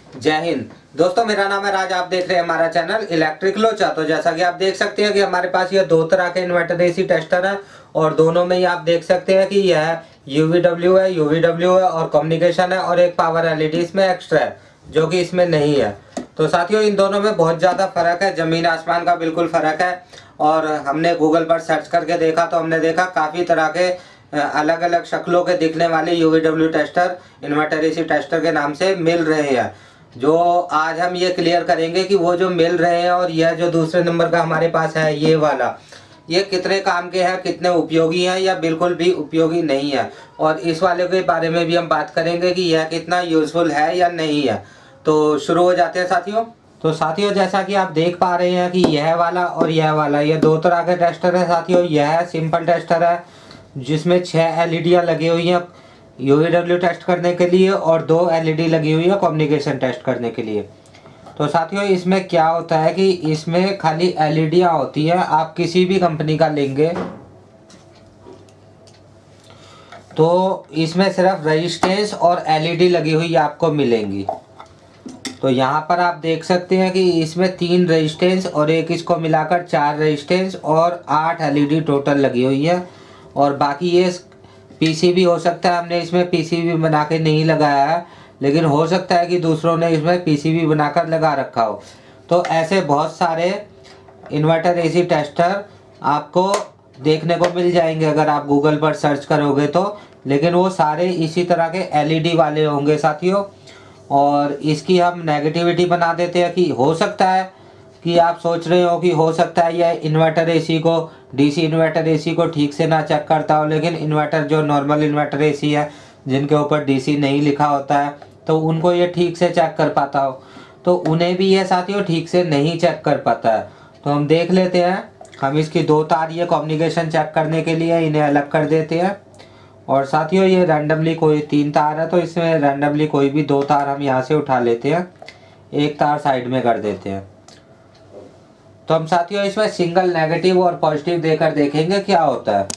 जय हिंद दोस्तों, मेरा नाम है राज। आप देख रहे हैं हमारा चैनल इलेक्ट्रिक लोचा। तो जैसा कि आप देख सकते हैं कि हमारे पास ये दो तरह के इन्वर्टर एसी टेस्टर है और दोनों में ही आप देख सकते हैं कि यह यूवीडब्ल्यू है और कम्युनिकेशन है और एक पावर एलईडी इसमें एक्स्ट्रा है जो कि इसमें नहीं है। तो साथियों, इन दोनों में बहुत ज़्यादा फर्क है, ज़मीन आसमान का बिल्कुल फ़र्क है। और हमने गूगल पर सर्च करके देखा तो हमने देखा काफ़ी तरह के अलग अलग शक्लों के दिखने वाले UVW tester inverter AC tester के नाम से मिल रहे हैं। जो आज हम ये क्लियर करेंगे कि वो जो मिल रहे हैं और यह जो दूसरे नंबर का हमारे पास है ये वाला, ये कितने काम के हैं, कितने उपयोगी हैं या बिल्कुल भी उपयोगी नहीं है। और इस वाले के बारे में भी हम बात करेंगे कि यह कितना यूजफुल है या नहीं है। तो शुरू हो जाते हैं साथियों। तो साथियों, जैसा कि आप देख पा रहे हैं कि यह वाला और यह वाला, ये दो तरह के टेस्टर है साथियों। यह सिंपल टेस्टर है जिसमें 6 एलईडियाँ लगी हुई हैं यूवीडब्ल्यू टेस्ट करने के लिए और 2 एलईडी लगी हुई है कम्युनिकेशन टेस्ट करने के लिए। तो साथियों, इसमें क्या होता है कि इसमें खाली एलईडियाँ होती है। आप किसी भी कंपनी का लेंगे तो इसमें सिर्फ रेजिस्टेंस और एलईडी लगी हुई आपको मिलेंगी। तो यहाँ पर आप देख सकते हैं कि इसमें 3 रेजिस्टेंस और एक इसको मिलाकर 4 रेजिस्टेंस और 8 एलईडी टोटल लगी हुई है। और बाकी ये पीसीबी हो सकता है, हमने इसमें पीसीबी बना के नहीं लगाया है, लेकिन हो सकता है कि दूसरों ने इसमें पीसीबी बनाकर लगा रखा हो। तो ऐसे बहुत सारे इन्वर्टर एसी टेस्टर आपको देखने को मिल जाएंगे अगर आप गूगल पर सर्च करोगे तो, लेकिन वो सारे इसी तरह के एलईडी वाले होंगे साथियों। और इसकी हम नेगेटिविटी बना देते हैं कि हो सकता है कि आप सोच रहे हो कि हो सकता है यह इन्वर्टर एसी को, डीसी इन्वर्टर एसी को ठीक से ना चेक करता हो, लेकिन इन्वर्टर जो नॉर्मल इन्वर्टर एसी है जिनके ऊपर डीसी नहीं लिखा होता है तो उनको ये ठीक से चेक कर पाता हो। तो उन्हें भी ये साथियों ठीक से नहीं चेक कर पाता है। तो हम देख लेते हैं, हम इसकी 2 तार ये कम्युनिकेशन चेक करने के लिए इन्हें अलग कर देते हैं। और साथियों, ये रैंडमली कोई 3 तार है तो इसमें रैंडमली कोई भी 2 तार हम यहाँ से उठा लेते हैं, एक तार साइड में कर देते हैं। तो हम साथियों इसमें सिंगल नेगेटिव और पॉजिटिव देकर देखेंगे क्या होता है।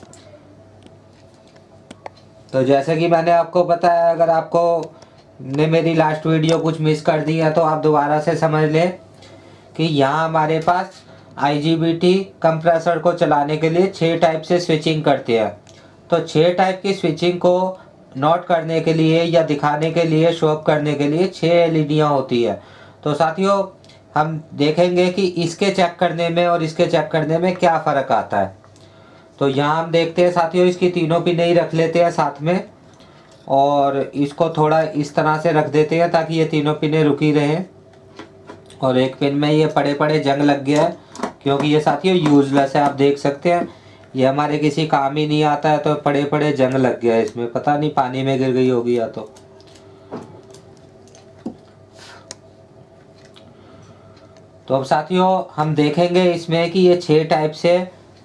तो जैसे कि मैंने आपको बताया, अगर आपको ने मेरी लास्ट वीडियो कुछ मिस कर दी है तो आप दोबारा से समझ लें कि यहाँ हमारे पास आईजीबीटी कंप्रेसर को चलाने के लिए 6 टाइप से स्विचिंग करते हैं। तो 6 टाइप की स्विचिंग को नोट करने के लिए या दिखाने के लिए, शो अप करने के लिए 6 एलईडियाँ होती है। तो साथियों, हम देखेंगे कि इसके चेक करने में और इसके चेक करने में क्या फ़र्क आता है। तो यहाँ हम देखते हैं साथियों, इसकी तीनों पिन ही रख लेते हैं साथ में और इसको थोड़ा इस तरह से रख देते हैं ताकि ये तीनों पिनें रुकी रहें। और एक पिन में ये पड़े पड़े जंग लग गया है क्योंकि ये साथियों यूजलेस है। आप देख सकते हैं ये हमारे किसी काम ही नहीं आता है, तो पड़े पड़े जंग लग गया है इसमें, पता नहीं पानी में गिर गई होगी या तो अब साथियों हम देखेंगे इसमें कि ये 6 टाइप से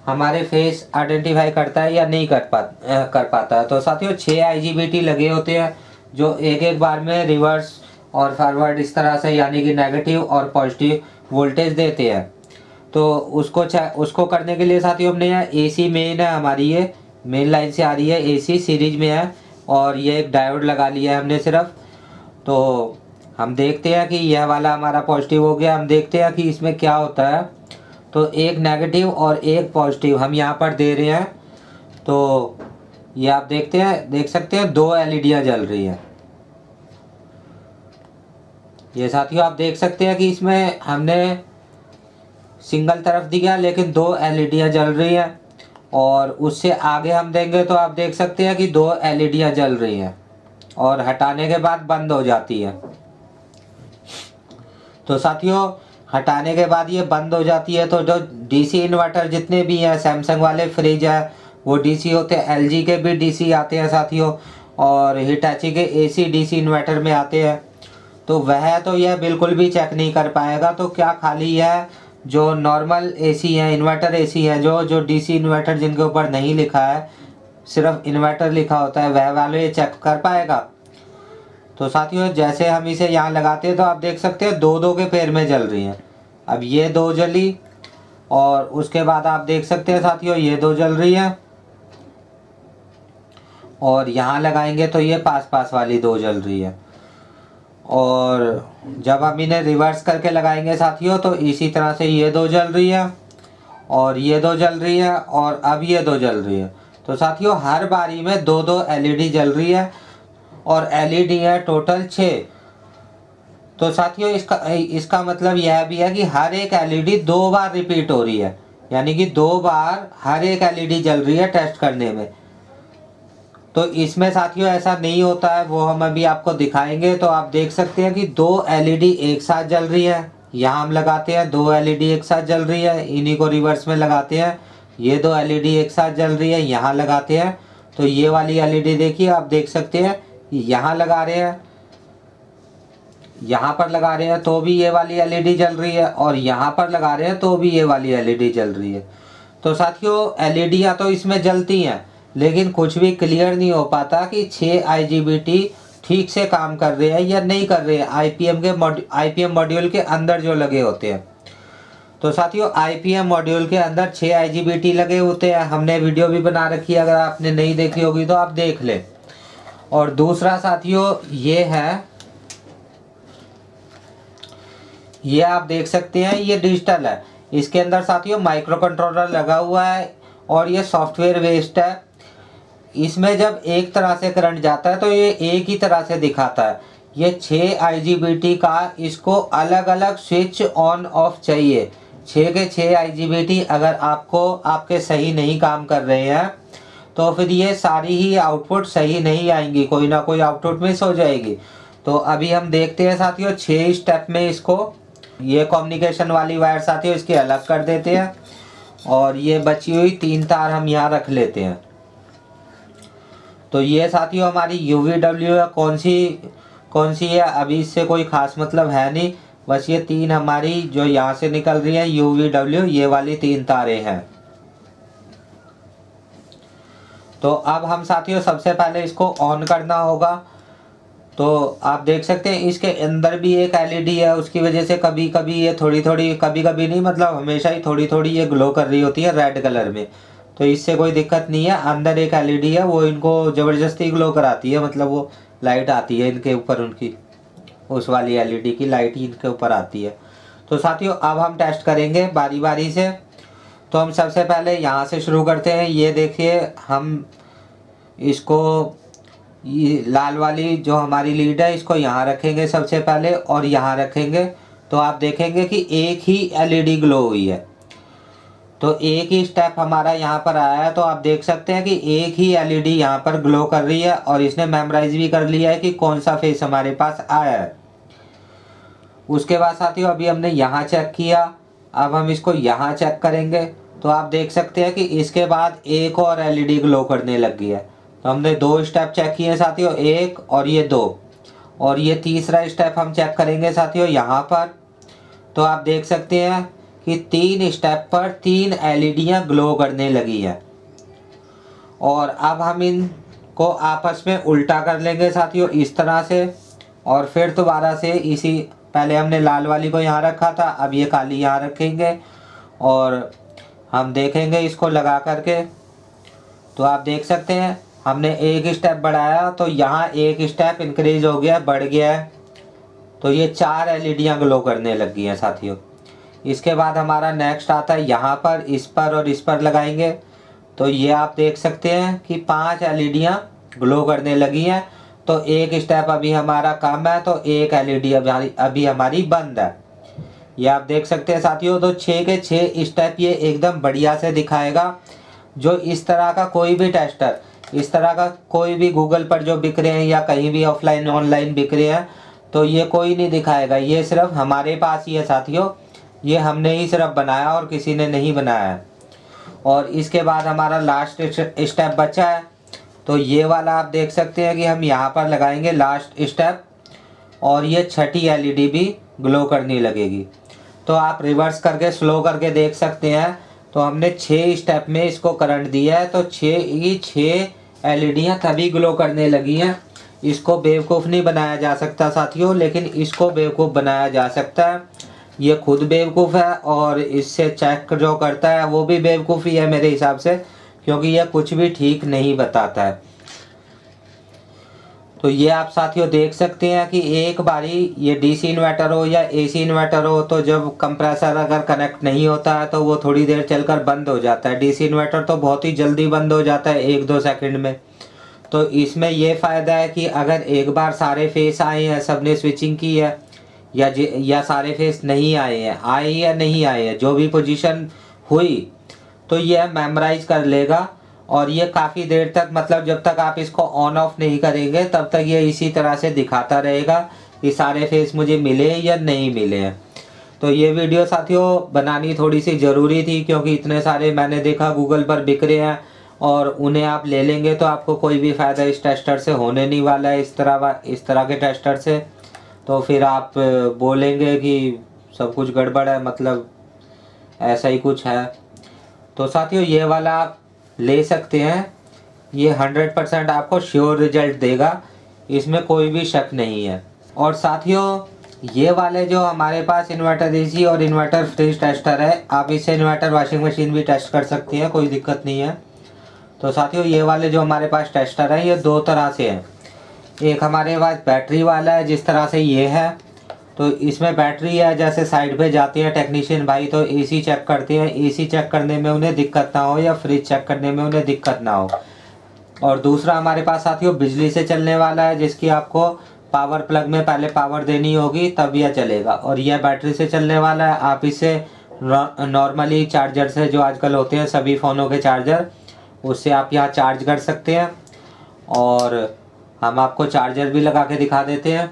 हमारे फेस आइडेंटिफाई करता है या नहीं कर पाता है। तो साथियों 6 आईजीबीटी लगे होते हैं जो एक एक बार में रिवर्स और फॉरवर्ड इस तरह से, यानी कि नेगेटिव और पॉजिटिव वोल्टेज देते हैं। तो उसको करने के लिए साथियों हमने यहाँ एसी मेन है, हमारी ये मेन लाइन से आ रही है, एसी सीरीज में है और ये एक डायोड लगा लिया है हमने सिर्फ। तो हम देखते हैं कि यह वाला हमारा पॉजिटिव हो गया। हम देखते हैं कि इसमें क्या होता है। तो एक नेगेटिव और एक पॉजिटिव हम यहाँ पर दे रहे हैं। तो ये आप देख सकते हैं 2 एलईडियाँ जल रही हैं। ये साथियों आप देख सकते हैं कि इसमें हमने सिंगल तरफ दिया लेकिन 2 एलईडियाँ जल रही हैं। और उससे आगे हम देंगे तो आप देख सकते हैं कि 2 एलईडियाँ जल रही हैं और हटाने के बाद बंद हो जाती है। तो साथियों हटाने के बाद ये बंद हो जाती है। तो जो डीसी इन्वर्टर जितने भी हैं, सैमसंग वाले फ्रिज है वो डीसी होते हैं, एलजी के भी डीसी आते हैं साथियों, और हिटाची के एसी डीसी इन्वर्टर में आते हैं। तो वह तो यह बिल्कुल भी चेक नहीं कर पाएगा। तो क्या खाली यह जो नॉर्मल एसी है, इन्वर्टर एसी है, जो डीसी इन्वर्टर जिनके ऊपर नहीं लिखा है, सिर्फ इन्वर्टर लिखा होता है, वह वाले ये चेक कर पाएगा। तो साथियों जैसे हम इसे यहाँ लगाते हैं तो आप देख सकते हैं 2-2 के पेयर में जल रही हैं। अब ये 2 जली और उसके बाद आप देख सकते हैं साथियों ये 2 जल रही है और यहाँ लगाएंगे तो ये पास पास वाली 2 जल रही है। और जब हम इन्हें रिवर्स करके लगाएंगे साथियों तो इसी तरह से ये दो जल रही है और ये दो जल रही है और अब ये दो जल रही है। तो साथियों हर बारी में दो दो एलईडी जल रही है और एलईडी है टोटल 6। तो साथियों इसका मतलब यह भी है कि हर एक एलईडी 2 बार रिपीट हो रही है, यानी कि 2 बार हर एक एलईडी जल रही है टेस्ट करने में। तो इसमें साथियों ऐसा नहीं होता है, वो हम अभी आपको दिखाएंगे। तो आप देख सकते हैं कि 2 एलईडी एक साथ जल रही है, यहाँ हम लगाते हैं 2 एलईडी एक साथ जल रही है, इन्हीं को रिवर्स में लगाते हैं। ये 2 एलईडी एक साथ जल रही है, यहाँ लगाते हैं तो ये वाली एलईडी देखिए आप देख सकते हैं यहाँ लगा रहे हैं, यहाँ पर लगा रहे हैं तो भी ये वाली एलईडी जल रही है और यहाँ पर लगा रहे हैं तो भी ये वाली एलईडी जल रही है। तो साथियों एलईडियाँ तो इसमें जलती हैं, लेकिन कुछ भी क्लियर नहीं हो पाता कि 6 IGBT ठीक से काम कर रहे हैं या नहीं कर रहे हैं आईपीएम मॉड्यूल के अंदर जो लगे होते हैं। तो साथियों आईपीएम मॉड्यूल के अंदर 6 IGBT लगे होते हैं, हमने वीडियो भी बना रखी है, अगर आपने नहीं देखी होगी तो आप देख लें। और दूसरा साथियों ये है, ये आप देख सकते हैं ये डिजिटल है, इसके अंदर साथियों माइक्रो कंट्रोलर लगा हुआ है और ये सॉफ्टवेयर बेस्ड है। इसमें जब एक तरह से करंट जाता है तो ये एक ही तरह से दिखाता है। ये 6 IGBT का इसको अलग अलग स्विच ऑन ऑफ चाहिए। 6 के 6 IGBT अगर आपको आपके सही नहीं काम कर रहे हैं तो फिर ये सारी ही आउटपुट सही नहीं आएंगी, कोई ना कोई आउटपुट मिस हो जाएगी। तो अभी हम देखते हैं साथियों 6 स्टेप में इसको, ये कम्युनिकेशन वाली वायर साथियों इसकी अलग कर देते हैं और ये बची हुई 3 तार हम यहाँ रख लेते हैं। तो ये साथियों हमारी UVW है, कौन सी है अभी इससे कोई खास मतलब है नहीं, बस ये 3 हमारी जो यहाँ से निकल रही है UVW, ये वाली 3 तारें हैं। तो अब हम साथियों सबसे पहले इसको ऑन करना होगा। तो आप देख सकते हैं इसके अंदर भी एक एलईडी है, उसकी वजह से कभी कभी ये थोड़ी कभी कभी नहीं मतलब हमेशा ही थोड़ी ये ग्लो कर रही होती है रेड कलर में। तो इससे कोई दिक्कत नहीं है, अंदर एक एलईडी है वो इनको ज़बरदस्ती ग्लो कराती है, मतलब वो लाइट आती है इनके ऊपर, उनकी उस वाली एलईडी की लाइट ही इनके ऊपर आती है। तो साथियों अब हम टेस्ट करेंगे बारी बारी से। तो हम सबसे पहले यहाँ से शुरू करते हैं। ये देखिए हम इसको, ये लाल वाली जो हमारी लीड है इसको यहाँ रखेंगे सबसे पहले और यहाँ रखेंगे। तो आप देखेंगे कि एक ही एलईडी ग्लो हुई है, तो एक ही स्टेप हमारा यहाँ पर आया है। तो आप देख सकते हैं कि एक ही एलईडी यहाँ पर ग्लो कर रही है और इसने मेमोराइज भी कर लिया है कि कौन सा फेस हमारे पास आया है। उसके बाद साथियों अभी हमने यहाँ चेक किया, अब हम इसको यहाँ चेक करेंगे। तो आप देख सकते हैं कि इसके बाद एक और एलईडी ग्लो करने लग गई है। तो हमने 2 स्टेप चेक किए साथियों, 1 और ये 2, और ये तीसरा स्टेप हम चेक करेंगे साथियों यहाँ पर। तो आप देख सकते हैं कि 3 स्टेप पर 3 एलईडियाँ ग्लो करने लगी है। और अब हम इनको आपस में उल्टा कर लेंगे साथियों इस तरह से, और फिर दोबारा से इसी, पहले हमने लाल वाली को यहाँ रखा था, अब ये काली यहाँ रखेंगे और हम देखेंगे इसको लगा करके। तो आप देख सकते हैं हमने एक स्टेप बढ़ाया तो यहाँ एक स्टेप इंक्रीज हो गया, बढ़ गया है। तो ये 4 एलईडियाँ ग्लो करने लग गई हैं साथियों। इसके बाद हमारा नेक्स्ट आता है यहाँ पर, इस पर और इस पर लगाएंगे। तो ये आप देख सकते हैं कि 5 एलईडियाँ ग्लो करने लगी हैं। तो एक स्टेप अभी हमारा कम है, तो एक एलईडी अभी हमारी बंद है। ये आप देख सकते हैं साथियों। तो 6 के 6 स्टेप ये एकदम बढ़िया से दिखाएगा। जो इस तरह का कोई भी टेस्टर, इस तरह का कोई भी गूगल पर जो बिक रहे हैं या कहीं भी ऑफलाइन ऑनलाइन बिक रहे हैं, तो ये कोई नहीं दिखाएगा। ये सिर्फ हमारे पास ही है साथियों, ये हमने ही सिर्फ बनाया और किसी ने नहीं बनाया है। और इसके बाद हमारा लास्ट स्टेप बचा है। तो ये वाला आप देख सकते हैं कि हम यहाँ पर लगाएंगे लास्ट स्टेप, और ये छठी एलईडी भी ग्लो करने लगेगी। तो आप रिवर्स करके स्लो करके देख सकते हैं। तो हमने 6 स्टेप में इसको करंट दिया है, तो 6 एलईडियाँ तभी ग्लो करने लगी हैं। इसको बेवकूफ़ नहीं बनाया जा सकता साथियों, लेकिन इसको बेवकूफ़ बनाया जा सकता है। ये खुद बेवकूफ़ है और इससे चेक जो करता है वो भी बेवकूफ़ी है मेरे हिसाब से, क्योंकि यह कुछ भी ठीक नहीं बताता है। तो ये आप साथियों देख सकते हैं कि एक बारी ये डीसी इन्वर्टर हो या एसी इन्वर्टर हो, तो जब कंप्रेसर अगर कनेक्ट नहीं होता है तो वो थोड़ी देर चलकर बंद हो जाता है। डीसी इन्वर्टर तो बहुत ही जल्दी बंद हो जाता है 1-2 सेकंड में। तो इसमें ये फ़ायदा है कि अगर एक बार सारे फेस आए हैं, सबने स्विचिंग की है, या सारे फेस नहीं आए हैं, आए या नहीं आए हैं, जो भी पोजीशन हुई तो यह मेमोराइज कर लेगा। और ये काफ़ी देर तक, मतलब जब तक आप इसको ऑन ऑफ नहीं करेंगे तब तक ये इसी तरह से दिखाता रहेगा कि सारे फेस मुझे मिले या नहीं मिले हैं। तो ये वीडियो साथियों बनानी थोड़ी सी ज़रूरी थी, क्योंकि इतने सारे मैंने देखा गूगल पर बिक रहे हैं और उन्हें आप ले लेंगे तो आपको कोई भी फ़ायदा इस टेस्टर से होने नहीं वाला है, इस तरह के टेस्टर से। तो फिर आप बोलेंगे कि सब कुछ गड़बड़ है, मतलब ऐसा ही कुछ है। तो साथियों ये वाला आप ले सकते हैं, ये 100% आपको श्योर रिजल्ट देगा, इसमें कोई भी शक नहीं है। और साथियों ये वाले जो हमारे पास इन्वर्टर एसी और इन्वर्टर फ्रिज टेस्टर है, आप इससे इन्वर्टर वॉशिंग मशीन भी टेस्ट कर सकती हैं, कोई दिक्कत नहीं है। तो साथियों ये वाले जो हमारे पास टेस्टर है ये 2 तरह से हैं। एक हमारे पास बैटरी वाला है, जिस तरह से ये है, तो इसमें बैटरी है, जैसे साइड पे जाते हैं टेक्नीशियन भाई तो एसी चेक करते हैं, एसी चेक करने में उन्हें दिक्कत ना हो या फ्रिज चेक करने में उन्हें दिक्कत ना हो। और दूसरा हमारे पास साथियों बिजली से चलने वाला है, जिसकी आपको पावर प्लग में पहले पावर देनी होगी तब यह चलेगा। और यह बैटरी से चलने वाला है, आप इसे नॉर्मली चार्जर से, जो आजकल होते हैं सभी फ़ोनों के चार्जर, उससे आप यहाँ चार्ज कर सकते हैं। और हम आपको चार्जर भी लगा के दिखा देते हैं।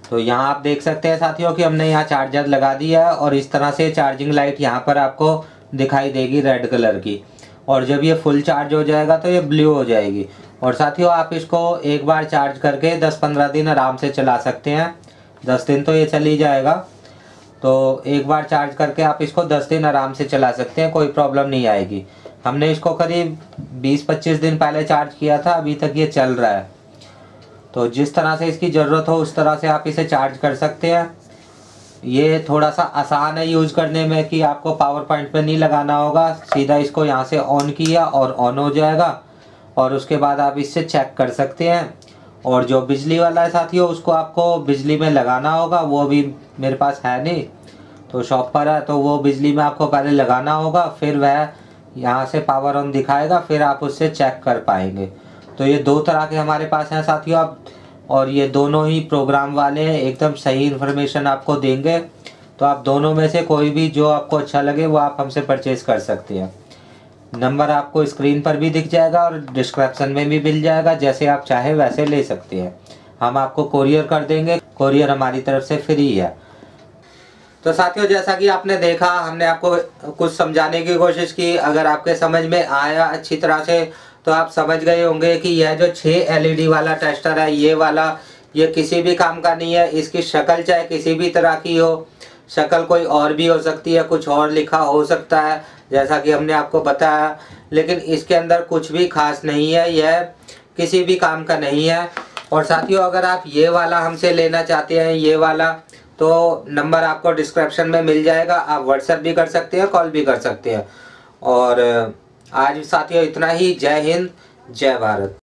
तो यहाँ आप देख सकते हैं साथियों कि हमने यहाँ चार्जर लगा दिया है और इस तरह से चार्जिंग लाइट यहाँ पर आपको दिखाई देगी रेड कलर की। और जब ये फुल चार्ज हो जाएगा तो ये ब्लू हो जाएगी। और साथियों आप इसको एक बार चार्ज करके 10-15 दिन आराम से चला सकते हैं। 10 दिन तो ये चल ही जाएगा, तो एक बार चार्ज करके आप इसको 10 दिन आराम से चला सकते हैं, कोई प्रॉब्लम नहीं आएगी। हमने इसको करीब 20-25 दिन पहले चार्ज किया था, अभी तक ये चल रहा है। तो जिस तरह से इसकी ज़रूरत हो उस तरह से आप इसे चार्ज कर सकते हैं। ये थोड़ा सा आसान है यूज़ करने में, कि आपको पावर पॉइंट पे नहीं लगाना होगा, सीधा इसको यहाँ से ऑन किया और ऑन हो जाएगा। और उसके बाद आप इससे चेक कर सकते हैं। और जो बिजली वाला है साथियों, उसको आपको बिजली में लगाना होगा, वो भी मेरे पास है नहीं, तो शॉप पर है, तो वो बिजली में आपको पहले लगाना होगा, फिर वह यहाँ से पावर ऑन दिखाएगा, फिर आप उससे चेक कर पाएंगे। तो ये 2 तरह के हमारे पास हैं साथियों आप, और ये दोनों ही प्रोग्राम वाले हैं, एकदम सही इन्फॉर्मेशन आपको देंगे। तो आप दोनों में से कोई भी जो आपको अच्छा लगे वो आप हमसे परचेज़ कर सकते हैं। नंबर आपको स्क्रीन पर भी दिख जाएगा और डिस्क्रिप्शन में भी मिल जाएगा, जैसे आप चाहे वैसे ले सकते हैं। हम आपको कोरियर कर देंगे, कोरियर हमारी तरफ से फ्री है। तो साथियों जैसा कि आपने देखा, हमने आपको कुछ समझाने की कोशिश की। अगर आपके समझ में आया अच्छी तरह से तो आप समझ गए होंगे कि यह जो 6 LED वाला टेस्टर है, ये वाला, ये किसी भी काम का नहीं है। इसकी शक्ल चाहे किसी भी तरह की हो, शक्ल कोई और भी हो सकती है, कुछ और लिखा हो सकता है, जैसा कि हमने आपको बताया, लेकिन इसके अंदर कुछ भी खास नहीं है, यह किसी भी काम का नहीं है। और साथियों अगर आप ये वाला हमसे लेना चाहते हैं, ये वाला, तो नंबर आपको डिस्क्रिप्शन में मिल जाएगा, आप व्हाट्सएप भी कर सकते हैं, कॉल भी कर सकते हैं। और आज साथियों इतना ही। जय हिंद, जय भारत।